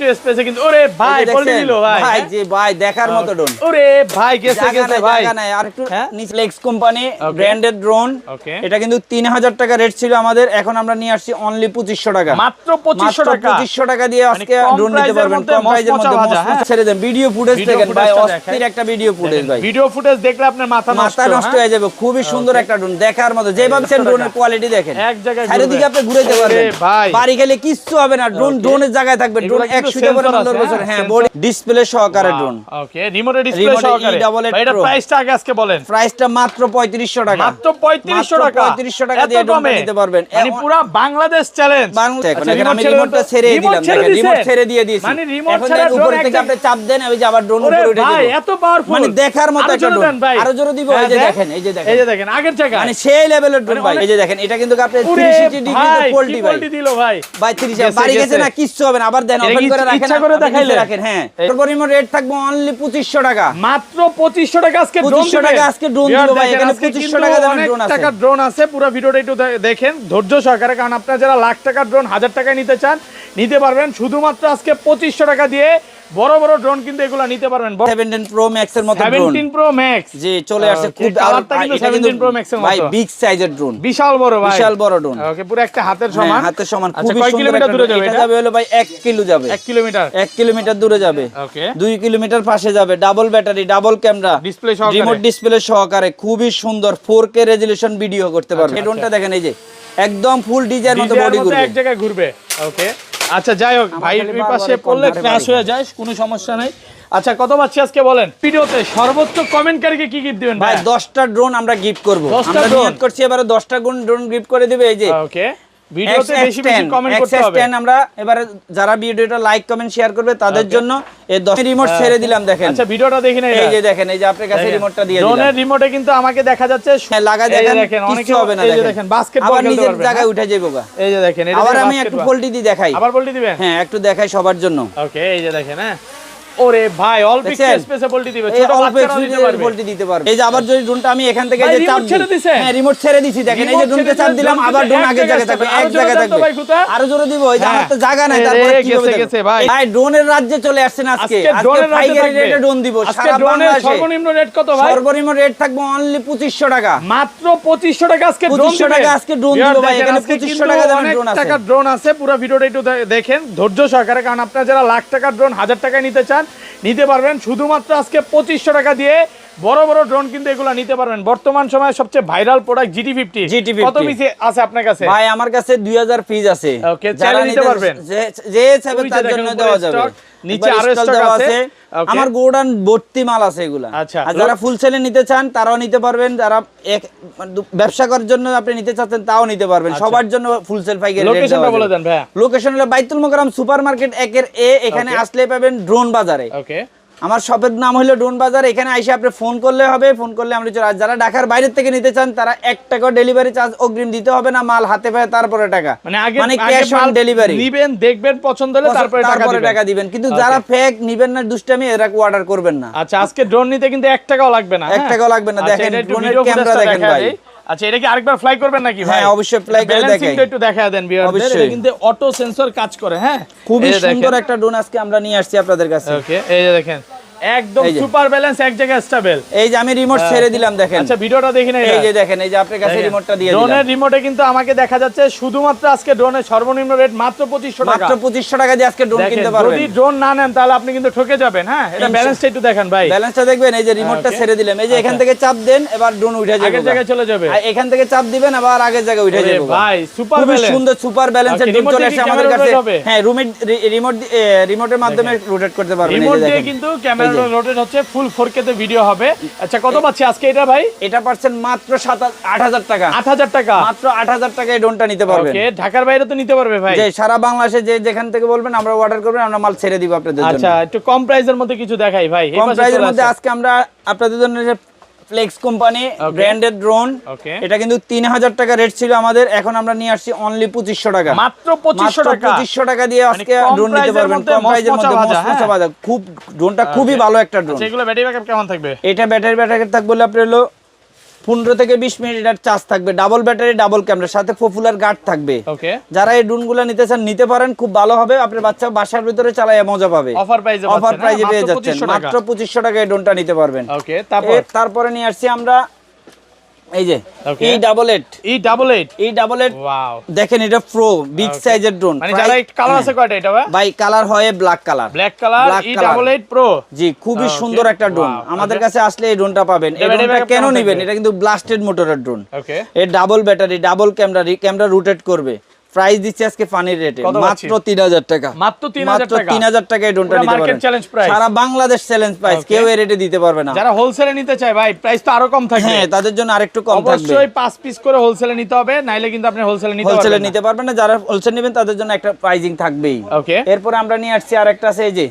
একটু স্পেসে কিন্তু ওরে ভাই বলে দিল ভাই ভাই জি ভাই দেখার মতো ড্রোন ওরে ভাই গেছে ভাই জায়গা নাই আর একটু ফ্লেক্স কোম্পানি ব্র্যান্ডেড ড্রোন এটা কিন্তু 3000 টাকা রেট ছিল আমাদের এখন আমরা নিয়ে আসছি অনলি 2500 টাকা মাত্র 2500 টাকা দিয়ে আজকে ড্রোন নিতে পারবেন কম প্রাইজের মধ্যে ছেড়ে দেন ভিডিও ফুটেজ দেখেন ভাই অস্থির একটা ভিডিও ফুটেজ ভাই ভিডিও ফুটেজ দেখলে আপনার মাথা নষ্ট হয়ে যাবে খুবই সুন্দর একটা ড্রোন দেখার মতো যেভাবে ড্রোনের কোয়ালিটি দেখেন এক জায়গায় চারিদিকে আপনি ঘুরাইতে পারবেন বাড়ি খেলে কিচ্ছু হবে না ড্রোনের জায়গায় থাকবে ড্রোন 100 বছর হ্যাঁ বডি ডিসপ্লে সহকারে ড্রোন ওকে রিমোট ডিসপ্লে সহকারে এটা প্রাইসটা আগে আজকে বলেন প্রাইসটা মাত্র 3500 টাকা মাত্র 3500 টাকা 3500 টাকা দিয়ে ড্রোন নিতে পারবেন মানে পুরো বাংলাদেশ চ্যালেঞ্জ এখন আমি রিমোটটা ছেড়ে দিলাম দেখেন রিমোট ছেড়ে দিয়ে দিয়েছি মানে রিমোট এখন ছাড়া উপর থেকে আপনি চাপ দেন ওই যে আবার ড্রোন উপরে উঠে যাবে ভাই এত পাওয়ারফুল মানে দেখার মতো একটা ড্রোন আরো জোরে দিব এই যে দেখেন এই যে দেখেন আগের জায়গা মানে সেই লেভেলের ড্রোন ভাই এই যে দেখেন এটা কিন্তু আপনি 360 ডিগ্রি কোয়ালিটি ভাই দিল ভাই 30 বাড়ি গেছে না কিচ্ছু হবে না আবার দেন ওপেন করে রাখেন ইচ্ছা করে দেখাইলে রাখেন হ্যাঁ তারপর রিমোট রেট থাকবে অনলি 2500 টাকা মাত্র 2500 টাকা আজকে ড্রোন 2500 টাকা আজকে ড্রোন দিব ভাই এখানে 2500 টাকা দামের ড্রোন আছে টাকা ড্রোন আছে পুরো ভিডিওটা একটু দেখেন ধৈর্য সহকারে কারণ আপনারা যারা লাখ টাকার ড্রোন 1000 টাকায় নিতে চান নিতে পারবেন শুধুমাত্র আজকে 2500 টাকা দিয়ে বড় বড় ড্রোন কিন্তু এগুলা নিতে পারবেন 17 প্রো ম্যাক্স এর মতো ড্রোন 17 প্রো ম্যাক্স জি চলে আসছে খুব কালারটা কিন্তু 17 প্রো ম্যাক্স এর মতো ভাই বিগ সাইজের ড্রোন বিশাল বড় ভাই বিশাল বড় ড্রোন ওকে পুরো একটা হাতের সমান হাতের সমান খুব কিলোমিটার দূরে যাবে এটা যাবে হলো ভাই 1 কিলো যাবে 1 কিলোমিটার 1 কিলোমিটার দূরে যাবে ওকে 2 কিলোমিটার পাশে যাবে double battery double camera display সহকারে রিমোট ডিসপ্লে সহকারে খুবই সুন্দর 4K রেজোলিউশন ভিডিও করতে পারবে এই ড্রোনটা দেখেন এই যে একদম ফুল ডিজাইন মতো বডি ঘুরবে এক জায়গায় ঘুরবে ওকে আচ্ছা যাই হোক ভাই এই পাশে পড়লে ক্র্যাশ হয়ে যায় কোনো সমস্যা নাই আচ্ছা কত পাচ্ছি আজকে বলেন ভিডিওতে সর্বোচ্চ কমেন্টকারীকে কি গিফট দিবেন ভাই 10টা ড্রোন আমরা গিফট করব আমরা নিয়ত করছি এবারে 10টা ড্রোন গিফট করে দিবে এই যে ওকে ভিডিওতে বেশি বেশি কমেন্ট করতে হবে আমরা এবারে যারা ভিডিওটা লাইক কমেন্ট শেয়ার করবে তাদের জন্য এই 10 রিমোট ছেড়ে দিলাম দেখেন আচ্ছা ভিডিওটা দেখেন এই যে দেখেন এই যে আপনার কাছে রিমোটটা দিয়ে দিলাম ড্রোনের রিমোটে কিন্তু আমাকে দেখা যাচ্ছে লাগা দেখেন কিছু হবে না এই যে দেখেন বাস্কেটবল খেলতে পারবেন নিজের জায়গায় উঠে যাবে এই যে দেখেন আবার আমি একটু পোল্টি দি দেখাই আবার পোল্টি দিবেন হ্যাঁ একটু দেখাই সবার জন্য ওকে এই যে দেখেন হ্যাঁ ওরে ভাই অল্প স্পেসে পোল্টি দিবে ছোট বাচ্চারা দিতে পারবে পোল্টি দিতে পারবে এই যে আবার যদি ড্রোনটা আমি এখান থেকে যে চাপ দিই হ্যাঁ রিমোট ছেড়ে দিছি দেখেন এই যে ড্রোনকে চাপ দিলাম আবার ড্রোন আগের জায়গায় থাকবে এক জায়গায় থাকবে আরো জোরে দিব এই যে আমার তো জায়গা নাই তারপরে কি হবে গেছে ভাই ভাই ড্রোনের রাজ্যে চলে আসছেন আজকে ফাইগারি রেটে ড্রোন দিব সারা বাংলাদেশে সর্বনিম্ন রেট কত ভাই সর্বনিম্ন রেট থাকবে অনলি 2500 টাকা মাত্র 2500 টাকা আজকে ড্রোন 2500 টাকা আজকে ড্রোন দিব ভাই এখানে 2500 টাকা দামের ড্রোন আছে টাকা ড্রোন আছে পুরো ভিডিওটা একটু দেখেন ধৈর্য সহকারে কারণ আপনারা যারা লাখ টাকার ড্রোন 1000 টাকায় নিতে চান নিতে পারবেন শুধুমাত্র আজকে 2500 টাকা দিয়ে বড় বড় ড্রোন কিন্তু এগুলা নিতে পারবেন বর্তমান সময়ে সবচেয়ে ভাইরাল প্রোডাক্ট GT50 কত পিস আছে আপনার কাছে ভাই আমার কাছে 2000 পিস আছে ওকে চাইলে নিতে পারবেন যে চাইবে তার জন্য দেওয়া যাবে নিচে আরো স্টক আছে আমার গোডাউন ভর্তি মাল আছে এগুলা আচ্ছা আর যারা ফুল সেলে নিতে চান তারাও নিতে পারবেন যারা ব্যবসা করার জন্য আপনি নিতে চাচ্ছেন তাও নিতে পারবেন সবার জন্য ফুল সেল পাইকারি রেট লোকেশনটা বলে দেন ভাই লোকেশন হলো বাইতুল মোকাররম সুপারমার্কেট 1 এর A এখানে আসলে পাবেন ড্রোন বাজারে ওকে আমার শপের নাম হলো ড্রোন বাজার এখানে আইসে আপনি ফোন করলে হবে ফোন করলে আমরা যারা ঢাকার বাইরে থেকে নিতে চান তারা 1 টাকা ডেলিভারি চার্জ অগ্রিম দিতে হবে না মাল হাতে পায় তারপরে টাকা মানে ক্যাশ অন ডেলিভারি নেবেন দেখবেন পছন্দ হলে তারপরে টাকা দিবেন কিন্তু যারা ফেক নেবেন না দুষ্টামি এরা অর্ডার করবেন না আচ্ছা আজকে ড্রোন নিতে কিন্তু 1 টাকাও লাগবে না 1 টাকাও লাগবে না দেখেন ড্রোনের ক্যামেরা দেখেন ভাই আচ্ছা এটা কি আরেকবার ফ্লাই করবেন নাকি ভাই হ্যাঁ অবশ্যই ফ্লাই করে দেখাই একটু দেখায় দেন ভিউয়ারদের এটা কিন্তু অটো সেন্সর কাজ করে হ্যাঁ খুবই সুন্দর একটা ড্রোন আজকে আমরা নিয়ে আসছি আপনাদের কাছে ওকে এই যে দেখেন একদম সুপার ব্যালেন্স এক জায়গায় স্টেবল এই যে আমি রিমোট ছেড়ে দিলাম দেখেন আচ্ছা ভিডিওটা দেখেন এই যে দেখেন এই যে আপনার কাছে রিমোটটা দিয়ে দিলাম ড্রোনের রিমোটে কিন্তু আমাকে দেখা যাচ্ছে শুধুমাত্র আজকে ড্রোনের সর্বনিম্ন রেট মাত্র 2500 টাকা মাত্র 2500 টাকা দিয়ে আজকে ড্রোন কিনতে পারবেন যদি ড্রোন না নেন তাহলে আপনি কিন্তু ঠকে যাবেন হ্যাঁ এটা ব্যালেন্সটা একটু দেখেন ভাই ব্যালেন্সটা দেখবেন এই যে রিমোটটা ছেড়ে দিলাম এই যে এখান থেকে চাপ দেন এবার ড্রোন উঠে যাবে আগের জায়গায় চলে যাবে আর এখান থেকে চাপ দিবেন আবার আগের জায়গায় উঠে যাবে ভাই সুপার ব্যালেন্স সুন্দর সুপার ব্যালেন্সের ড্রোন চলে আসে আমাদের কাছে হ্যাঁ রিমোটের মাধ্যমে রোটেট করতে পারবেন রিমোট দিয়ে কিন্তু ক্যামেরা রোটেট হচ্ছে ফুল 4K তে ভিডিও হবে আচ্ছা কত পাচ্ছি আজকে এটা ভাই এটা পাচ্ছেন মাত্র 8000 টাকা 8000 টাকা মাত্র 8000 টাকায় ড্রোনটা নিতে পারবেন ওকে ঢাকার বাইরে তো নিতে পারবে ভাই যে সারা বাংলাদেশে যে যেখান থেকে বলবেন আমরা অর্ডার করবেন আমরা মাল ছেড়ে দিব আপনাদের জন্য আচ্ছা একটু কম প্রাইসের মধ্যে কিছু দেখাই ভাই কম প্রাইসের মধ্যে আজকে আমরা আপনাদের জন্য যে ফ্লেক্স কোম্পানি ব্র্যান্ডেড ড্রোন এটা কিন্তু 3000 টাকা রেট ছিল আমাদের এখন আমরা নিয়ে আসছি অনলি 2500 টাকা মাত্র 2500 টাকা 2500 টাকা দিয়ে আজকে ড্রোন নিতে পারবেন কম প্রাইসের মধ্যে মস্ত বাজার খুব ড্রোনটা খুবই ভালো একটা ড্রোন আচ্ছা এগুলো ব্যাটারি ব্যাকআপ কেমন থাকবে এটা ব্যাটারি ব্যাকআপ থাকবে বলে আপনি হলো 15 থেকে 20 মিনিট এটার চার্জ থাকবে, ডাবল ব্যাটারি ডাবল ক্যামেরার সাথে পপুলার গার্ড থাকবে। ওকে, যারা এই ড্রোনগুলো নিতে চান নিতে পারেন, খুব ভালো হবে, আপনার বাচ্চা বাসার ভিতরে চালায় মজা পাবে। অফার প্রাইজে পেয়ে যাচ্ছেন, মাত্র 2500 টাকা এই ড্রোনটা নিতে পারবেন। ওকে, তারপরে নিয়ে আসছি আমরা এই যে E88 ওয়াও, দেখেন এটা প্রো বিগ সাইজের ড্রোন। মানে যারা কালার আছে কয়টা এটা ভাই? কালার হয় ব্ল্যাক কালার E88 প্রো। জি, খুবই সুন্দর একটা ড্রোন। আমাদের কাছে আসলে এই ড্রোনটা পাবেন। এই ড্রোনটা কেন নেবেন? এটা কিন্তু ব্লাস্টেড মোটরের ড্রোন। ওকে, এর double battery double camera rotate করবে। প্রাইস দিচ্ছে আজকে ফানির রেটে মাত্র 3000 টাকা। মাত্র 3000 টাকা এই ড্রোনটা নিতে পারবেন। মার্কেট চ্যালেঞ্জ প্রাইস, সারা বাংলাদেশ চ্যালেঞ্জ প্রাইস, কেউ এই রেটে দিতে পারবে না। যারা হোলসেলে নিতে চায় ভাই প্রাইস তো আরো কম থাকবে। হ্যাঁ, তাদের জন্য আরেকটু কম থাকবে। অবশ্যই 5 পিস করে হোলসেলে নিতে হবে, নাইলে কিন্তু আপনি হোলসেলে নিতে পারবেন না। যারা হোলসেল নেবেন তাদের জন্য একটা প্রাইজিং থাকবেই। ওকে, এরপর আমরা নিয়ে আসছি আরেকটা আছে এই যে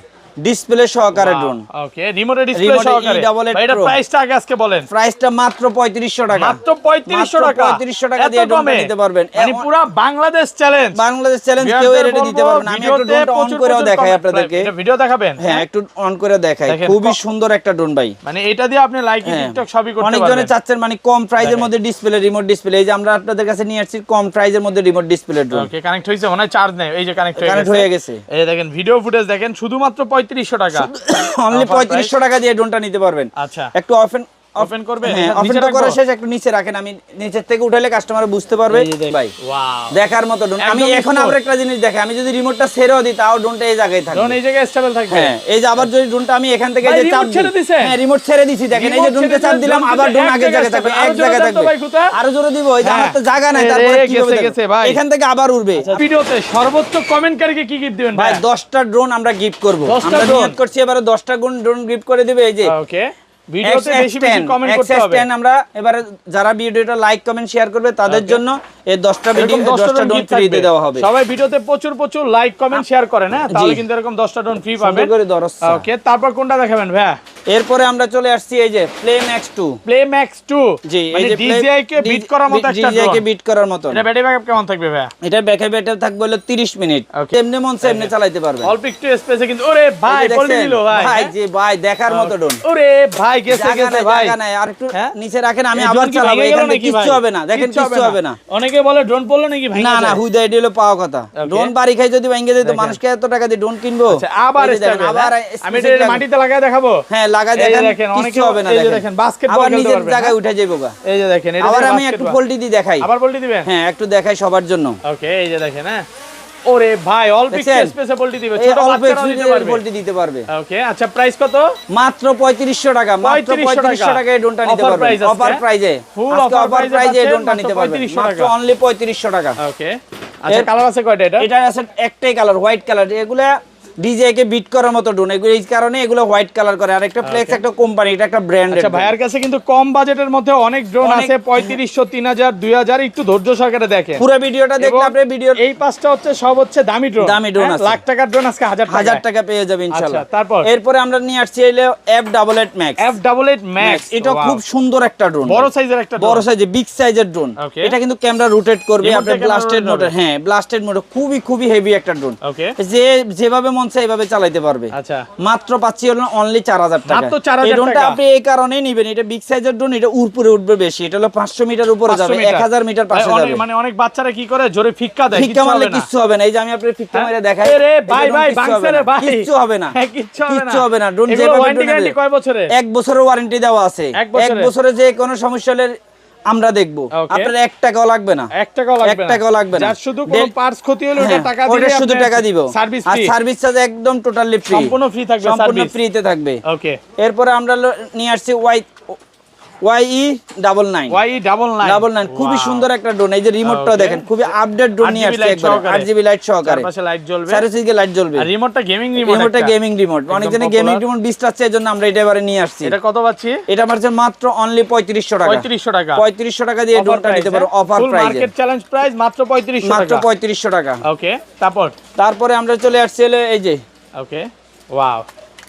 ডিসপ্লে সহকারে ড্রোন। ওকে, রিমোটের ডিসপ্লে সহকারে। ভাই এটা প্রাইসটা আগে আজকে বলেন। প্রাইসটা মাত্র 3500 টাকা। মাত্র 3500 টাকা। 3500 টাকা দিয়ে ড্রোনটা নিতে পারবেন। মানে পুরো বাংলাদেশ চ্যালেঞ্জ কেউ এর রেটে দিতে পারবে না। আমি একটু ড্রোনটা অন করেও দেখাই আপনাদেরকে। এটা ভিডিও দেখাবেন? হ্যাঁ, একটু অন করে দেখাই। খুবই সুন্দর একটা ড্রোন ভাই। মানে এটা দিয়ে আপনি লাইক টিকটক সবই করতে পারবেন। অনেকজনে চাচ্ছেন মানে কম প্রাইজের মধ্যে ডিসপ্লে, রিমোট ডিসপ্লে। এই যে আমরা আপনাদের কাছে নিয়ে আসছি কম প্রাইজের মধ্যে রিমোট ডিসপ্লে ড্রোন। ওকে, কানেক্ট হইছে, মনে হয় চার্জ নেই। এই যে কানেক্ট হয়ে গেছে। এই দেখেন ভিডিও ফুটেজ দেখেন, শুধুমাত্র 3500 টাকা। অনলি 3500 টাকা দিয়ে ড্রোনটা নিতে পারবেন। আচ্ছা, একটু ওপেন করবে। হ্যাঁ, ওপেন করা শেষ, একটু নিচে রাখেন, আমি নিচের থেকে উঠাইলে কাস্টমার বুঝতে পারবে। ভাই ওয়াও, দেখার মতো ড্রোন। আমি এখন আবার একটা জিনিস দেখাই, আমি যদি রিমোটটা ছেড়েও দিই তাও ড্রোনটা এই জায়গায় থাকবে। ড্রোন এই জায়গায় স্টেবল থাকবে। হ্যাঁ, এই যে আবার যদি ড্রোনটা আমি এখান থেকে যে চাপ দিই, হ্যাঁ রিমোট ছেড়ে দিছি, দেখেন এই যে ড্রোনটা চাপ দিলাম, আবার ড্রোন আগের জায়গায় থাকবে, এক জায়গায় থাকবে। আরো জোরে দিব, এই যে আমার তো জায়গা নাই, তারপরে কি হবে ভাই? এখান থেকে আবার উড়বে। ভিডিওতে সর্বোচ্চ কমেন্টকারীকে কি গিফট দিবেন ভাই? 10টা ড্রোন আমরা গিফট করব। আমরা নিয়ত করছি এবারে 10টা ড্রোন গিফট করে দিবে। এই যে ওকে, ভিডিওতে বেশি বেশি কমেন্ট করতে হবে। আমরা এবারে যারা ভিডিওটা লাইক কমেন্ট শেয়ার করবে তাদের জন্য এই 10টা ড্রোন ফ্রি দিয়ে দেওয়া হবে। সবাই ভিডিওতে প্রচুর লাইক কমেন্ট শেয়ার করেন, হ্যাঁ, তাহলে কিন্তু এরকম 10টা ড্রোন ফ্রি পাবেন। ওকে, তারপর কোনটা দেখাবেন ভাই? এরপরে আমরা চলে আসছি এই যে প্লে ম্যাক্স 2। জি, এই যে DJI কে বিট করার মতো একটা ড্রোন। DJI কে বিট করার মতো। এটা ব্যাটারি ব্যাকআপ কেমন থাকবে ভাই? এটা ব্যাকআপ থাকবে হলো 30 মিনিট। এমনি মন চাই এমনি চালাতে পারবেন। অল্প একটু স্পেসে কিন্তু ওরে ভাই বলে দিল ভাই। ভাই জি ভাই দেখার মতো ড্রোন। ওরে ভাই গেছে ভাই। জায়গা নাই, আর একটু নিচে রাখেন, আমি আবার চালাবো। এখানে কিচ্ছু হবে না, দেখেন কিচ্ছু হবে না। অনেকে বলে ড্রোন পড়লো নাকি ভাই? না হুইদা এডি হলো পাওয়া কথা। ড্রোন বাড়ি খাই যদি ভাঙে যায় তো মানুষকে এত টাকা দিয়ে ড্রোন কিনবো? আচ্ছা, আবার আমি এটা মাটিতে লাগায় দেখাবো। হ্যাঁ, লাগা দেখেন, অনেক হবে না। দেখেন বাস্কেটবল খেলতে পারবেন, জায়গায় উঠে যাইবো গা। এই যে দেখেন, এটা আবার আমি একটু পোল্টি দি দেখাই। আবার পোল্টি দিবেন? হ্যাঁ, একটু দেখাই সবার জন্য। ওকে, এই যে দেখেন, হ্যাঁ, ওরে ভাই অল্প একটু স্পেসে পোল্টি দিবে, ছোট বাচ্চারাও দিতে পারবে, পোল্টি দিতে পারবে। ওকে, আচ্ছা প্রাইস কত? মাত্র 3500 টাকা। মাত্র 3500 টাকা এই ড্রোনটা নিতে পারবেন। অফার প্রাইজে, ফুল অফার প্রাইজে এই ড্রোনটা নিতে পারবেন মাত্র অনলি 3500 টাকা। ওকে, আচ্ছা কালার আছে কয়টা? এটা আছে একটাই কালার, হোয়াইট কালার। এগুলা DJI কে বিট করার মতো ড্রোন, এগুলো এই কারণে এগুলো হোয়াইট কালার করে। আর একটা ফ্লেক্স একটা কোম্পানি, এটা একটা ব্র্যান্ড। আচ্ছা, ভাইয়ার কাছে কিন্তু কম বাজেটের মধ্যে অনেক ড্রোন আছে, 3500, 3000, 2000। একটু ধৈর্য সহকারে দেখেন পুরো ভিডিওটা, দেখলে আপনি ভিডিও এই পাঁচটা হচ্ছে সব হচ্ছে দামি ড্রোন আছে। লাখ টাকার ড্রোন আজকে 1000 টাকা পেয়ে যাবেন ইনশাআল্লাহ। আচ্ছা, তারপর এরপরে আমরা নিয়ে আসছি এলো F88 Max। এটা খুব সুন্দর একটা ড্রোন, বড় সাইজের একটা ড্রোন, বড় সাইজের বিগ সাইজের ড্রোন। এটা কিন্তু ক্যামেরা রোটেট করবে, আপনি ব্লাস্টেড মোটর। হ্যাঁ, ব্লাস্টেড মোটর, খুবই হেভি একটা ড্রোন। ওকে, যেভাবে মন চায় এইভাবে চালাতে পারবে। আচ্ছা, মাত্র পাচ্ছি হলো অনলি 4000 টাকা। মাত্র 4000 এই ড্রোনটা আপনি এই কারণেই নেবেন, এটা বিগ সাইজের ড্রোন, এটা উপরে উঠবে বেশি। এটা হলো 500 মিটার উপরে যাবে, 1000 মিটার পাশে যাবে। মানে অনেক বাচ্চারা কি করে জোরে ফিক্কা দেয়, ফিক্কা মারলে কিচ্ছু হবে না। এই যে আমি আপনাদের ফিক্কা মেরে দেখাই। আরে ভাই বাংছে রে ভাই, কিচ্ছু হবে না, কিচ্ছু হবে না। ড্রোন যেভাবে ওয়ারেন্টি গ্যারান্টি কয় বছরের? 1 বছরের ওয়ারেন্টি দেওয়া আছে। 1 বছরে যে কোনো সমস্যা হলে আমরা দেখব। আপনার 1 টাকাও লাগবে না, 1 টাকাও লাগবে না। যার শুধু কোনো পার্টস ক্ষতি হলে ওটা টাকা দিলে ওটা শুধু টাকা দিব। সার্ভিস আর ফ্রি, সার্ভিস চার্জ একদম টোটালি ফ্রি, সম্পূর্ণ ফ্রি থাকবে, সম্পূর্ণ ফ্রিতে থাকবে। ওকে, এরপর আমরা নিয়ে আসছি YE99 খুবই সুন্দর একটা ড্রোন। এই যে রিমোটটাও দেখেন, খুবই আপডেট ড্রোন নিয়ে আসছে একবার, RGB লাইট সহকারে, পাশে লাইট জ্বলবে, চারিদিকে লাইট জ্বলবে। আর রিমোটটা গেমিং রিমোট, অনেকজনে গেমিং রিমোট 20 চাচ্ছে, এজন্য আমরা এটা এবারে নিয়ে আসছি। এটা কত পাচ্ছি? এটা মারছে মাত্র অনলি 3500 টাকা। 3500 টাকা দিয়ে ড্রোনটা নিতে পারো অফার প্রাইসে। মার্কেট চ্যালেঞ্জ প্রাইস মাত্র 3500 টাকা। ওকে, তারপরে আমরা চলে আসছি এই যে ওকে, ওয়াও,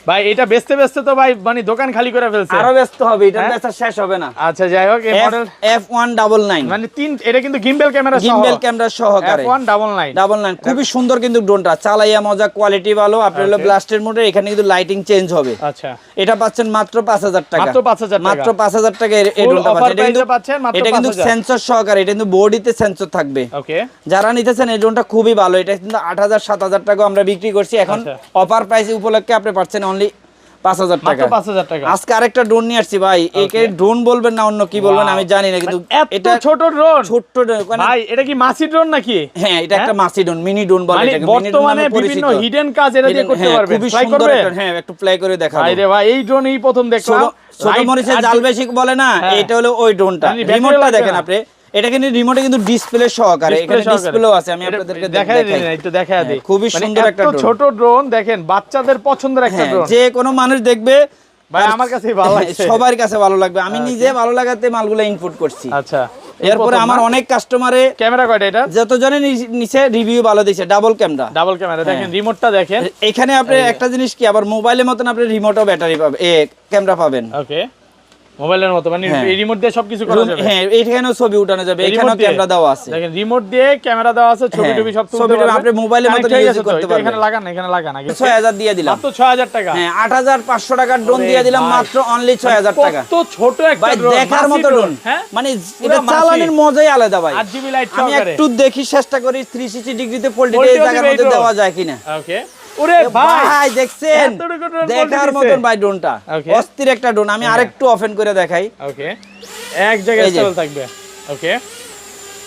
ভাই এটা বেচতে বেচতে তো ভাই মানে দোকান খালি করে ফেলছে, আরো ব্যস্ত হবে, এটা বেচা শেষ হবে না। আচ্ছা যাই হোক, এই মডেল F199 মানে এটা কিন্তু গিম্বেল ক্যামেরা সহ, গিম্বেল ক্যামেরা সহকারে F199 খুবই সুন্দর কিন্তু ড্রোনটা, চালাইয়া মজা, কোয়ালিটি ভালো। আপনার হলো ব্লাস্টের মোডে, এখানে কিন্তু লাইটিং চেঞ্জ হবে। আচ্ছা এটা পাচ্ছেন মাত্র 5000 টাকা, মাত্র 5000 টাকা এই ড্রোনটা পাচ্ছেন। এটা কিন্তু সেন্সর সহকারে, এটা কিন্তু বডিতে সেন্সর থাকবে। ওকে, যারা নিতেছেন এই ড্রোনটা খুবই ভালো। এটা কিন্তু 8000 7000 টাকা আমরা বিক্রি করছি, এখন অফার প্রাইস উপলক্ষে আপনি পাচ্ছেন অনলি 5000 টাকা। আজকে আরেকটা ড্রোন নিয়ে আসছি ভাই, একে ড্রোন বলবেন না অন্য কি বলবেন আমি জানি না, কিন্তু এটা ছোট ড্রোন, ছোট ড্রোন ভাই এটা কি মাসি ড্রোন নাকি? হ্যাঁ, এটা একটা মাসি ড্রোন, মিনি ড্রোন বলে এটাকে। বর্তমানে বিভিন্ন হিডেন কাজ এটা দিয়ে করতে পারবেন, ফ্লাই করবে। হ্যাঁ, একটু প্লে করে দেখাবো। আরে ভাই এই ড্রোন এই প্রথম দেখলাম, ছোট মরিচের জাল বেশি বলে না, এটা হলো ওই ড্রোনটা। রিমোটটা দেখেন আপনি, এটা কিন্তু রিমোটে কিন্তু ডিসপ্লে সহকারে, এখানে ডিসপ্লেও আছে, আমি আপনাদেরকে দেখাই দিই, একটু দেখাই দিই। খুবই সুন্দর একটা ড্রোন, ছোট ড্রোন দেখেন, বাচ্চাদের পছন্দের একটা ড্রোন, যে কোনো মানুষ দেখবে ভাই আমার কাছে ভালো লাগছে, সবার কাছে ভালো লাগবে। আমি নিজে ভালো লাগাতে মালগুলো ইনপুট করছি। আচ্ছা, এরপরে আমার অনেক কাস্টমারে ক্যামেরা কয়টা এটা যতজনে নিচে রিভিউ ভালো দিয়েছে, ডাবল ক্যামেরা দেখেন, রিমোটটা দেখেন। এখানে আপনি একটা জিনিস কি, আবার মোবাইলের মতন আপনি রিমোটও ব্যাটারি পাবেন, ক্যামেরা পাবেন। ওকে, মোবাইলের মতো মানে রিমোট দিয়ে সবকিছু করা যাবে। হ্যাঁ, এইখানেও ছবি উঠানো যাবে, এখানেও ক্যামেরা দেওয়া আছে। দেখেন রিমোট দিয়ে ক্যামেরা দেওয়া আছে, ছবি টবি সব তুলতে পারবেন, আপনি মোবাইলের মতো ইউজ করতে পারবেন। এখানে লাগান আগে 6000 দিয়ে দিলাম, মাত্র 6000 টাকা। হ্যাঁ, 8500 টাকার ড্রোন দিয়ে দিলাম মাত্র অনলি 6000 টাকা। কত ছোট একটা ভাই, ড্রোন, দেখার মতো ড্রোন, মানে এটা চালানোর মজাই আলাদা ভাই। 8GB লাইট আমি সহকারে একটু দেখি, চেষ্টা করি 360 ডিগ্রিতে ফোল্ডেড এই জায়গার মধ্যে দেওয়া যায় কিনা। ওকে, ওরে ভাই দেখছেন, দেখার মতন ভাই ড্রোনটা, অস্থির একটা ড্রোন। আমি আরেকটু ওপেন করে দেখাই। ওকে, এক জায়গায় স্টেবল থাকবে। ওকে,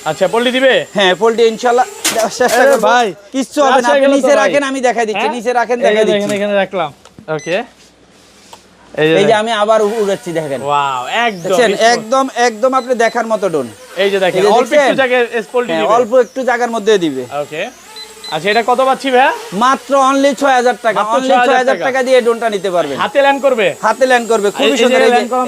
আচ্ছা পোল্টি দিবে? হ্যাঁ, পোল্টি ইনশাআল্লাহ চেষ্টা করব ভাই, কিছু হবে না। আপনি নিচে রাখেন, আমি দেখাই দিচ্ছি, নিচে রাখেন, দেখাই দিচ্ছি। এখানে রাখলাম। ওকে, এই যে আমি আবার উড়াচ্ছি, দেখেন। ওয়াও, একদম আপনি দেখার মতো ড্রোন। এই যে দেখেন, অল্প একটু জায়গায় পোল্টি দিবে, অল্প একটু জায়গার মধ্যে দিবে। ওকে, আচ্ছা এটা কত পাচ্ছি ভাই? মাত্র অনলি 6000 টাকা, অনলি 6000 টাকা দিয়ে ড্রোনটা নিতে পারবেন। হাতে ল্যান্ড করবে, খুবই সুন্দর।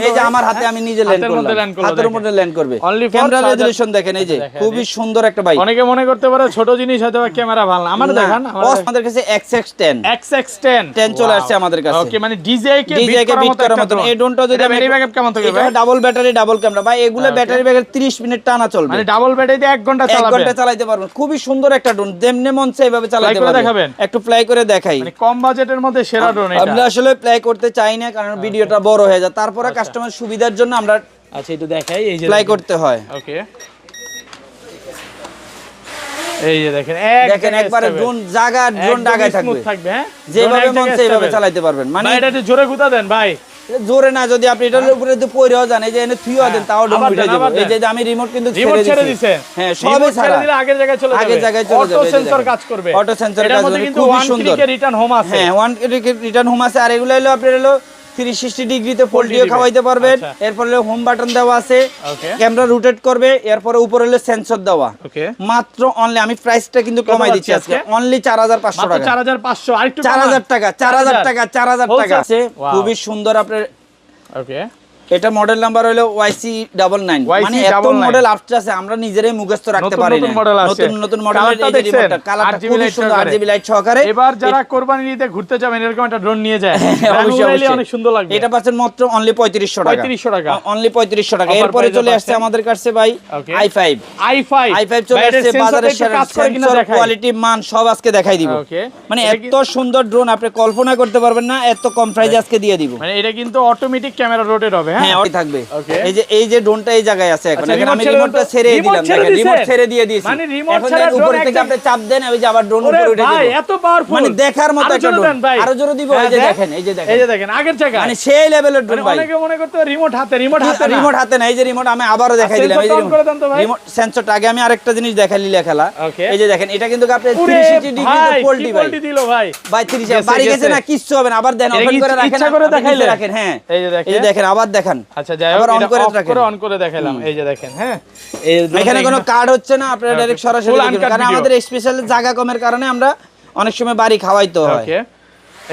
এই যে আমার হাতে, আমি নিজে ল্যান্ড করলাম, হাতের মধ্যে ল্যান্ড করবে। ক্যামেরা রেজোলিউশন দেখেন, এই যে খুবই সুন্দর একটা বাইক। অনেকে মনে করতে পারে ছোট জিনিস হয়তো ক্যামেরা ভালো না, আমার দেখেন আমাদের কাছে XX10 চলে আসছে আমাদের কাছে। ওকে, মানে ডিজে কে বিট করার মতো। এই ড্রোনটা যদি ব্যাটারি ব্যাকআপ কেমন থাকবে ভাই? এটা ডাবল ব্যাটারি, ডাবল ক্যামেরা ভাই। এগুলো ব্যাটারি ব্যাকআপ 30 মিনিট টানা চলবে, মানে ডাবল ব্যাটারি দিয়ে 1 ঘন্টা চালাবেন, 1 ঘন্টা চালাতে পারবেন। খুবই সুন্দর একটা ড্রোন, যেমনে মন চাই এভাবে চালাতে পারবেন। একটু প্লে করে দেখাই, মানে কম বাজেটের মধ্যে সেরা ড্রোন এটা। আমরা আসলে প্লে করতে চাই না, কারণ ভিডিওটা বড় হয়ে যায়। তারপরে কাস্টমার সুবিধার জন্য আমরা আচ্ছা একটু দেখাই, এই যে প্লে করতে হয়। ওকে, এই যে দেখেন একবারে ড্রোন জায়গায় থাকবে, হ্যাঁ, যেভাবে মন চাই এভাবে চালাতে পারবেন। মানে এটা একটু জোরে গুতা দেন ভাই, জোরে না, যদি আপনি এটার উপরে যদি পয়রাও যান, এই যে এনে থুইও দেন, তাও ড্রোন উঠে যাবে। এই যে আমি রিমোট কিন্তু ছেড়ে দিয়েছে, হ্যাঁ, সবই ছেড়ে দিলে আগের জায়গায় চলে যাবে, অটো সেন্সর কাজ করবে, অটো সেন্সর কাজ করবে, খুবই সুন্দর। রিটার্ন হোম আছে, হ্যাঁ, 1 ক্লিক রিটার্ন হোম আছে। আর এগুলো হলো আপনার হলো 360 ডিগ্রিতে ফোল্ডিও খাওয়াইতে পারবেন। এরপর হলো হোম বাটন দেওয়া আছে, ক্যামেরা রোটেট করবে। এরপর উপরে হলো সেন্সর দেওয়া। মাত্র অনলি, আমি প্রাইসটা কিন্তু কমাই দিচ্ছি আজকে, অনলি 4500 টাকা, 4500, আরেকটু 4000 টাকা, 4000 টাকা আছে। খুবই সুন্দর আপনার। ওকে, এটা মডেল নাম্বার হলো YC99, মানে এত মডেল আসছে আমরা নিজেরাই মুখস্থ রাখতে পারি না। নতুন মডেলের এই যে রিমোটটা, কালারটা খুব সুন্দর, RGB লাইট সহকারে। এবার যারা কুরবানি নিতে ঘুরতে যাবেন, এরকম একটা ড্রোন নিয়ে যায়, অবশ্যই অনেক সুন্দর লাগবে। এটা পাচ্ছেন মাত্র অনলি 3500 টাকা, 3500 টাকা, অনলি 3500 টাকা। এরপরে চলে আসছে আমাদের কাছে ভাই i5 চলে আসছে বাজারে। সেন্সর কোয়ালিটি মান সব আজকে দেখাই দিব। মানে এত সুন্দর ড্রোন আপনি কল্পনা করতে পারবেন না, এত কম প্রাইসে আজকে দিয়ে দিব। মানে এটা কিন্তু অটোমেটিক ক্যামেরা রোটেট হবে, হ্যাঁ, ওই থাকবে। এই যে ড্রোনটা এই জায়গায় আছে, এখন আমি রিমোটটা ছেড়ে দিলাম, দেখেন রিমোট ছেড়ে দিয়ে দিয়েছি। মানে রিমোট এখন ছাড়া উপর থেকে আপনি চাপ দেন, ওই যে আবার ড্রোন উপরে উঠে যাবে। ভাই এত পাওয়ারফুল, মানে দেখার মতো একটা ড্রোন। আরো জোরে দিব, এই যে দেখেন, এই যে দেখেন আগের জায়গা, মানে সেই লেভেলের ড্রোন ভাই। অনেকে মনে করতে রিমোট হাতে না, এই যে রিমোট আমি আবারো দেখাই দিলাম। এই যে রিমোট সেন্সরটা আগে আমি আরেকটা জিনিস দেখাই লীলা খেলা। এই যে দেখেন, এটা কিন্তু আপনি 360 ডিগ্রিতে ফোল্ডি দিল ভাই 30 বাড়ি গেছে না, কিচ্ছু হবে না। আবার দেন, ওপেন করে রাখেন, রাখেন, হ্যাঁ, এই যে দেখেন, আবার দেখান। আচ্ছা, যাই হোক, অন করে দেখাইলাম। এই যে দেখেন, হ্যাঁ, এখানে কোনো কার্ড হচ্ছে না, আপনারা ডাইরেক্ট সরাসরি দেখবেন, কারণ আমাদের স্পেশাল জায়গা কমের কারণে আমরা অনেক সময় বাড়ি খাওয়াইতে হয়। ওকে,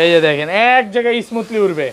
এই যে দেখেন, এক জায়গায় স্মুথলি উড়বে।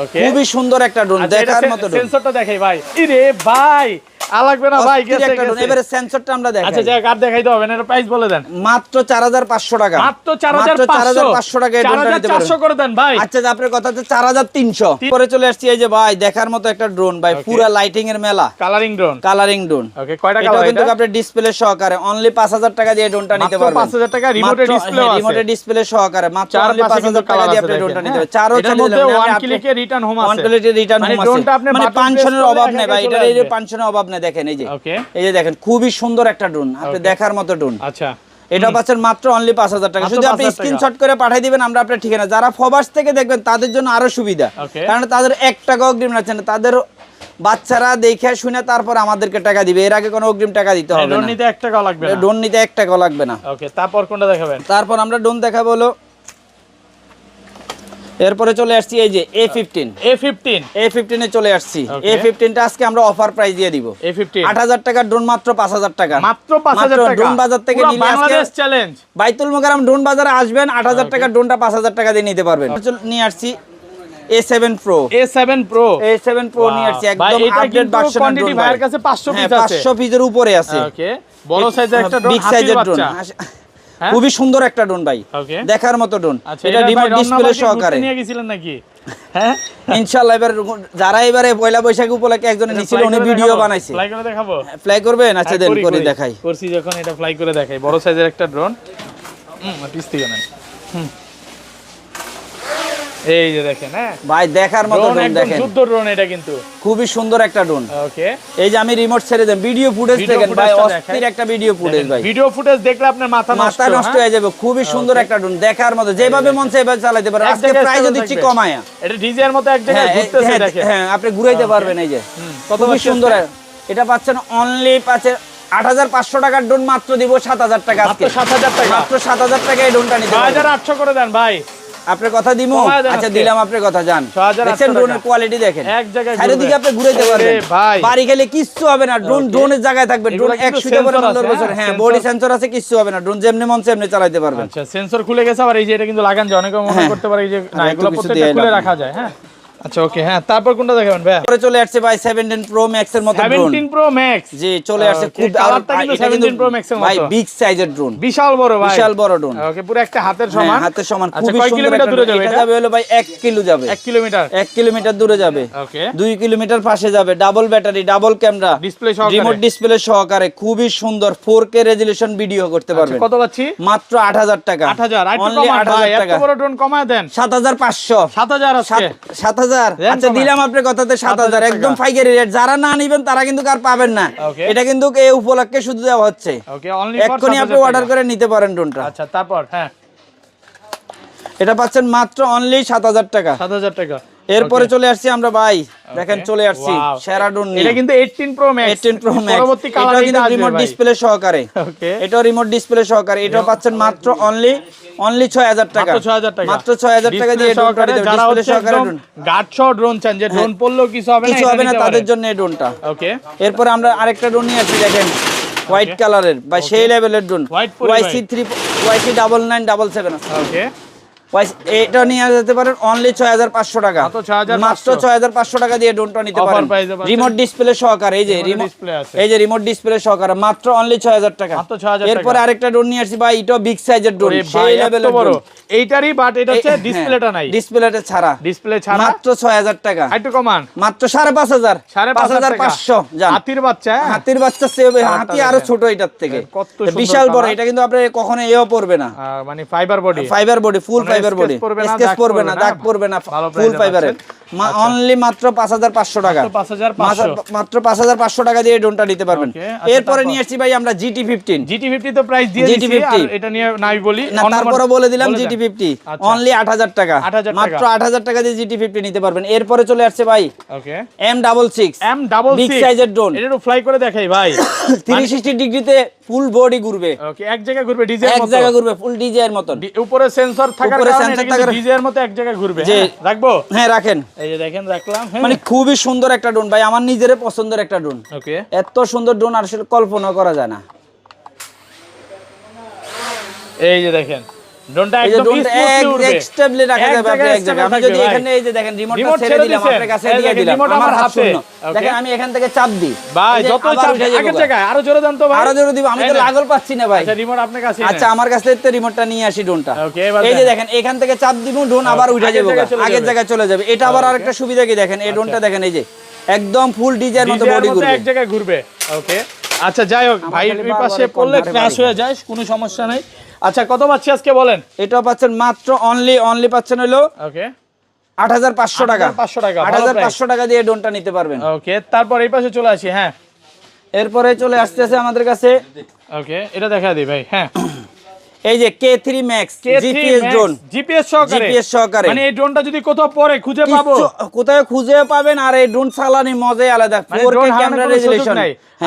ওকে, খুবই সুন্দর একটা ড্রোন, দেখার মতো ড্রোন। সেন্সরটা দেখাই ভাই, ইরে ভাই আর লাগবে না ভাই, গেছে গেছে। এবারে সেন্সরটা আমরা দেখাই। আচ্ছা যাক, আর দেখাইতে হবে না, এর প্রাইস বলে দেন। মাত্র 4500 টাকা, মাত্র 4500 টাকা এই ড্রোনটা নিতে পারবেন। 4400 করে দেন ভাই। আচ্ছা আপনার কথাতে 4300। পরে চলে আসছি এই যে ভাই দেখার মতো একটা ড্রোন ভাই, পুরো লাইটিং এর মেলা, colouring drone. Colouring drone. Okay, কয়টা কালার? এটা কিন্তু আপনি ডিসপ্লে সহকারে অনলি 5000 টাকা দিয়ে ড্রোনটা নিতে পারবেন। মাত্র 5000 টাকা, রিমোটে ডিসপ্লে আছে, রিমোটে ডিসপ্লে সহকারে মাত্র অনলি 5000 টাকা দিয়ে আপনি ড্রোনটা নিতে পারবেন। চারও এটার মধ্যে ওয়ান ক্লিকে রিটার্ন হোম আছে, ওয়ান ক্লিকে রিটার্ন হোম আছে, ড্রোনটা আপনি মানে পাঁচশনের অভাব নেই ভাই, এটার এই যে পাঁচ পাঁচশনের অভাব নেই। দেখেন এই যে, ওকে, এই যে দেখেন খুবই সুন্দর একটা ড্রোন, আপনি দেখার মতো ড্রোন। আচ্ছা, এটা পাচ্ছেন মাত্র অনলি 5000 টাকা। শুধু আপনি স্ক্রিনশট করে পাঠিয়ে দিবেন, আমরা আপনার ঠিকানা, যারা ফবার্স থেকে দেখবেন তাদের জন্য আরো সুবিধা, কারণ তাদের 1 টাকা অগ্রিম রাখছেন না, তাদের বাচ্চারা দেখে শুনে তারপর আমাদেরকে টাকা দিবে, এর আগে কোনো অগ্রিম টাকা দিতে হবে না। ড্রোন নিতে 1 টাকা লাগবে না, ড্রোন নিতে 1 টাকা লাগবে না। ওকে, তারপর কোনটা দেখাবেন? তারপর আমরা ড্রোন দেখাবো হলো, এরপরে চলে আসছি এই যে A15 এ চলে আসছি। A15 টা আজকে আমরা অফার প্রাইস দিয়ে দিব। A15 8000 টাকার ড্রোন মাত্র 5000 টাকা, মাত্র 5000 টাকা। ড্রোন বাজার থেকে নিলে আজকে বাংলাদেশ চ্যালেঞ্জ, বাইতুল মোকাররম ড্রোন বাজারে আসবেন, 8000 টাকার ড্রোনটা 5000 টাকা দিয়ে নিতে পারবেন। নিয়ে আসছি A7 Pro নিয়ে আসছি, একদম আপডেট ভার্সনের ড্রোন। ভাইয়ের কাছে 500 পিস আছে, 500 পিসের উপরে আছে। ওকে, বড় সাইজের একটা ড্রোন, বিগ সাইজের ড্রোন, খুবই সুন্দর একটা ড্রোন ভাই, দেখার মতো ড্রোন। এটা রিমোট ডিসপ্লে সহকারে নিয়ে গেছিলেন নাকি? হ্যাঁ ইনশাআল্লাহ, এবার যারা এবারে পয়লা বৈশাখ উপলক্ষে একজনে নিছিল, উনি ভিডিও বানাইছে। ফ্লাই করে দেখাবো? ফ্লাই করবেন? আচ্ছা দেন করে দেখাই। করছি যখন, এটা ফ্লাই করে দেখাই। বড় সাইজের একটা ড্রোন, পিস থেকে নেন। এই যে দেখেন, হ্যাঁ ভাই দেখার মতো ড্রোন, দেখেন যুদ্ধ ড্রোন, এটা কিন্তু খুবই সুন্দর একটা ড্রোন। ওকে, এই যে আমি রিমোট ছেড়ে দেন, ভিডিও ফুটেজ দেখেন ভাই, অস্থির একটা ভিডিও ফুটেজ ভাই, ভিডিও ফুটেজ দেখলে আপনার মাথা নষ্ট হয়ে যাবে। খুবই সুন্দর একটা ড্রোন, দেখার মতো, যেভাবে মন চায় এভাবে চালাতে পারেন। আজকে প্রাইসও দিচ্ছি কমায়া, এটা ডিজে এর মতো এক জায়গায় ঘুরতেছে, দেখেন, হ্যাঁ আপনি ঘুরাইতে পারবেন। এই যে কত সুন্দর, এটা পাচ্ছেন অনলি 8500 টাকার ড্রোন, মাত্র দিব 7000 টাকা আজকে। 7000 টাকা, মাত্র 7000 টাকা এই ড্রোনটা নিতে পারবেন। 2800 করে দেন ভাই। আপনার কথা দিমু? আচ্ছা দিলাম, আপনার কথা জান। 6800 দেখেন ড্রোনের কোয়ালিটি দেখেন, এক জায়গায় চারিদিকে আপনি ঘুরাইতে পারবেন ভাই, বাড়ি গেলে কিচ্ছু হবে না, ড্রোন ড্রোনের জায়গায় থাকবে। ড্রোন 100 করে 15 বছর, হ্যাঁ বডি সেন্সর আছে, কিচ্ছু হবে না, ড্রোন যেমনি মন চায় এমনি চালাতে পারবেন। আচ্ছা, সেন্সর খুলে গেছে, আর এই যে এটা কিন্তু লাগান যায়, অনেকে মনে করতে পারে এই যে না, এগুলো প্রত্যেকটা খুলে রাখা যায়। হ্যাঁ আচ্ছা, ওকে, হ্যাঁ তারপর কোনটা দেখাবেন ভাই? পরে চলে আসছে ভাই 17 Pro Max এর মতো ড্রোন। 17 Pro Max, জি চলে আসছে, খুব কালারটা কিন্তু 17 Pro Max এর মতো ভাই, বিগ সাইজের ড্রোন, বিশাল বড় ভাই, বিশাল বড় ড্রোন। ওকে, পুরো একটা হাতের সমান, হাতের সমান, আচ্ছা, খুবই কয় সুন্দর। কিলোমিটার দূরে যাবে এটা? যাবে হলো ভাই 1 কিলো যাবে, 1 কিলোমিটার, 1 কিলোমিটার দূরে যাবে। ওকে, 2 কিলোমিটার পাশে যাবে, double battery, double camera, display সহকারে, রিমোট ডিসপ্লে সহকারে, খুবই সুন্দর 4K রেজোলিউশন ভিডিও করতে পারবেন। কত পাচ্ছি? মাত্র 8000 টাকা। 8000, আর একটু Only কমান ভাই, 8000 এত টাকা। বড় ড্রোন কমায় দেন। 7500, 7000 আছে, 7000। আচ্ছা দিলাম আপনার কথাতে 7000, একদম পাইকারি রেট। যারা না নেবেন তারা কিন্তু আর পাবেন না, এটা কিন্তু এই উপলক্ষে শুধু দেওয়া হচ্ছে। ওকে, অনলি ফর এক্ষুনি আপনি অর্ডার করে নিতে পারেন ড্রোনটা। আচ্ছা, তারপর হ্যাঁ, এটা পাচ্ছেন মাত্র অনলি 7000 টাকা। 7000 টাকা। এরপরে চলে আসছি আমরা ভাই, দেখেন চলে আসছি সেরা ড্রোন নিয়ে। এটা কিন্তু 18 Pro Max, 18 Pro Max, পরবর্তী এটা কালার কিন্তু রিমোট ডিসপ্লে সহকারে। ওকে, এটা রিমোট ডিসপ্লে সহকারে, এটা পাচ্ছেন মাত্র অনলি 6000 টাকা, মাত্র 6000 টাকা দিয়ে ড্রোনটা নিতে পারবেন। ডিসপ্লে সহকারে ড্রোন, গার্ড সহ ড্রোন চান, যে ড্রোন পড়লেও কিছু হবে না, কিছু হবে না, তাদের জন্য এই ড্রোনটা। ওকে, এরপর আমরা আরেকটা ড্রোন নিয়ে আসছি, দেখেন হোয়াইট কালারের ভাই, সেই লেভেলের ড্রোন, YC9977। ওকে, এটা নিয়ে যেতে পারেন অনলি 6500 টাকা, মাত্র 6500 টাকা দিয়ে ড্রোনটা নিতে পারেন। রিমোট ডিসপ্লে সহকারে, এই যে রিমোট ডিসপ্লে সহকারে, মাত্র অনলি 6000 টাকা। এরপর আরেকটা ড্রোন নিয়ে আসছি ভাই, এটা বিগ সাইজের ড্রোন, সেই লেভেলের ড্রোন। এইটারই বাট এটা হচ্ছে ডিসপ্লেটা নাই, ডিসপ্লেটা ছাড়া, ডিসপ্লে ছাড়া, মাত্র 6000 টাকা। একটু কমান, মাত্র 5500, 5500 জান। হাতির বাচ্চা, হাতির বাচ্চা সেবে, হাতি আরো ছোট এটার থেকে, বিশাল বড়। এটা কিন্তু আপনি কখনো এও পড়বে না, মানে ফাইবার বডি, ফুল ফাইবার বডি, স্কেচ পড়বে না, দাগ পড়বে না, ফুল ফাইবারের। অনলি মাত্র 5500 টাকা, মাত্র 5500 টাকা দিয়ে ড্রোনটা নিতে পারবেন। এরপরে নিয়ে আসছি ভাই আমরা GT50 তো প্রাইস দিয়ে দিয়েছি, আর এটা নিয়ে নাই বলি না, তারপরে বলে দিলাম GT50 অনলি 8000 টাকা, মাত্র 8000 টাকা দিয়ে GT50 নিতে পারবেন। এরপরে চলে আসছে ভাই ওকে M66 বিগ সাইজের ড্রোন, এটা ফ্লাই করে দেখাই ভাই, 360 ডিগ্রিতে ফুল বডি ঘুরবে। ওকে, এক জায়গায় ঘুরবে, ডিজাইন মতো, এক জায়গায় ঘুরবে, ফুল ডিজাইন মত। উপরে সেন্সর থাকার কারণে এটা কিন্তু ডিজাইনের মতো এক জায়গায় ঘুরবে। রাখবো? হ্যাঁ রাখেন, এই যে দেখেন রাখলাম। মানে খুবই সুন্দর একটা ড্রোন ভাই, আমার নিজের পছন্দের একটা ড্রোন। ওকে, এত সুন্দর ড্রোন আসলে কল্পনা করা যায় না। এই যে দেখেন ড্রোনটা এই যে একদম ড্রোনটা স্মুথলি উড়বে স্টেবলি রাখা যাবে আপনি এক জায়গায়। আমি যদি এখানে এই যে দেখেন রিমোটটা ছেড়ে দিলাম আপনার কাছে দিয়ে দিলাম, আমার হাত শূন্য। দেখেন আমি এখান থেকে চাপ দিই ভাই, যত চাপ আগের জায়গায় আরো জোরে দেন তো ভাই, আরো জোরে দিব, আমি তো লাগল পাচ্ছি না ভাই। আচ্ছা রিমোট আপনার কাছে, আচ্ছা আমার কাছে তো রিমোটটা নিয়ে আসি ড্রোনটা। ওকে, এবার এই যে দেখেন এখান থেকে চাপ দিব, ড্রোন আবার উঠে যাবে, আগের জায়গায় চলে যাবে। এটা আবার আরেকটা সুবিধা কি দেখেন, এই ড্রোনটা দেখেন এই যে একদম ফুল ডিজাইন মতো বডি ঘুরবে, এক জায়গায় ঘুরবে। ওকে আচ্ছা যাই হোক ভাই, এই পাশে পড়লে ক্র্যাশ হয়ে যায়, কোনো সমস্যা নাই। আচ্ছা কত পাচ্ছি আজকে বলেন? এটা পাচ্ছেন মাত্র অনলি পাচ্ছেন হলো ওকে ৮৫০০ টাকা। 500 টাকা, ৮৫০০ টাকা দিয়ে ড্রোনটা নিতে পারবেন। ওকে তারপর এই পাশে চলে আসি। হ্যাঁ এরপরে চলে আসতেছে আমাদের কাছে, ওকে এটা দেখা দিই ভাই। হ্যাঁ এই যে K3 Max GPS drone, GPS সহকারে, মানে এই ড্রোনটা যদি কোথাও পরে খুঁজে পাবো, কোথায় খুঁজে পাবেন। আর এই ড্রোন চালানি মজাই আলাদা, 4K ক্যামেরা রেজোলিউশন,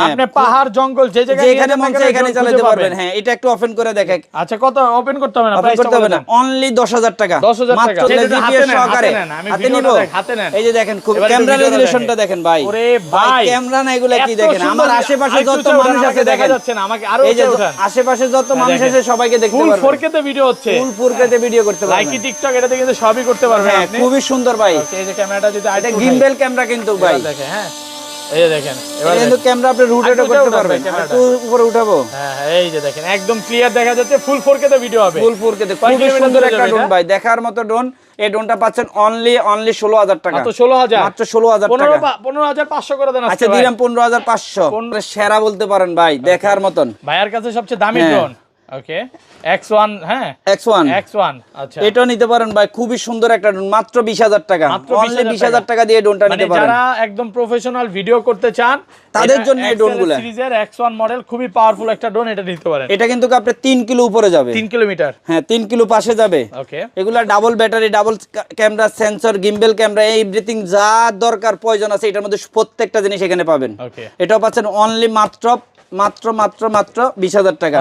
আপনি পাহাড় জঙ্গল যে জায়গায় যেখানে মন চায় এখানে চালাতে পারবেন। হ্যাঁ এটা একটু ওপেন করে দেখেন। আচ্ছা কত ওপেন করতে হবে না, ওপেন করতে হবে না, অনলি ১০০০০ টাকা, ১০০০০ টাকা মাত্র জিপিএস সহকারে। হাতে নিব, এই যে দেখেন খুব ক্যামেরা রেজোলিউশনটা দেখেন ভাই। ওরে ভাই ক্যামেরা না এগুলা কি দেখেন, আমার আশেপাশে যত মানুষ আছে দেখেন, আমাকে আরো এই যে আশেপাশে যত মানুষ আছে সবাইকে দেখতে পারবেন। ফুল 4K তে ভিডিও হচ্ছে, ফুল 4K তে ভিডিও করতে পারবেন, লাইকি টিকটক এটাতে কিন্তু সবই করতে পারবেন আপনি। খুবই সুন্দর ভাই। এই যে ক্যামেরাটা যদি এটা গিম্বেল ক্যামেরা কিন্তু ভাই দেখেন। হ্যাঁ এই যে দেখেন, এবার কিন্তু ক্যামেরা আপনি রোটেটও করতে পারবেন। একটু উপরে উঠাবো, হ্যাঁ এই যে দেখেন একদম ক্লিয়ার দেখা যাচ্ছে, ফুল 4K তে ভিডিও হবে, ফুল 4K তে। খুবই সুন্দর একটা ড্রোন ভাই, দেখার মতো ড্রোন। এই ড্রোনটা পাচ্ছেন অনলি ১৬০০০ টাকা, মাত্র ১৬০০০, মাত্র ১৬০০০ টাকা, ১৫৫০০ করে দেন। আচ্ছা দিলাম ১৫৫০০, সেরা বলতে পারেন ভাই, দেখার মতন। ভাইয়ার কাছে সবচেয়ে দামি ড্রোন। ওকে X1, হ্যাঁ X1 আচ্ছা এটা নিতে পারেন ভাই, খুবই সুন্দর একটা ড্রোন, মাত্র ২০০০০ টাকা, অনলি ২০০০০ টাকা দিয়ে ড্রোনটা নিতে পারেন। যারা একদম প্রফেশনাল ভিডিও করতে চান তাদের জন্য এই ড্রোনগুলো, সিরিজের X1 মডেল খুবই পাওয়ারফুল একটা ড্রোন, এটা নিতে পারেন। এটা কিন্তু আপনি ৩ কিলো উপরে যাবে, 3 কিলোমিটার, হ্যাঁ ৩ কিলো পাশে যাবে। ওকে এগুলা double battery, double camera, sensor, gimbal camera, everything যা দরকার প্রয়োজন আছে এটার মধ্যে প্রত্যেকটা জিনিস এখানে পাবেন। ওকে এটাও পাচ্ছেন অনলি মাত্র ২০০০০ টাকা।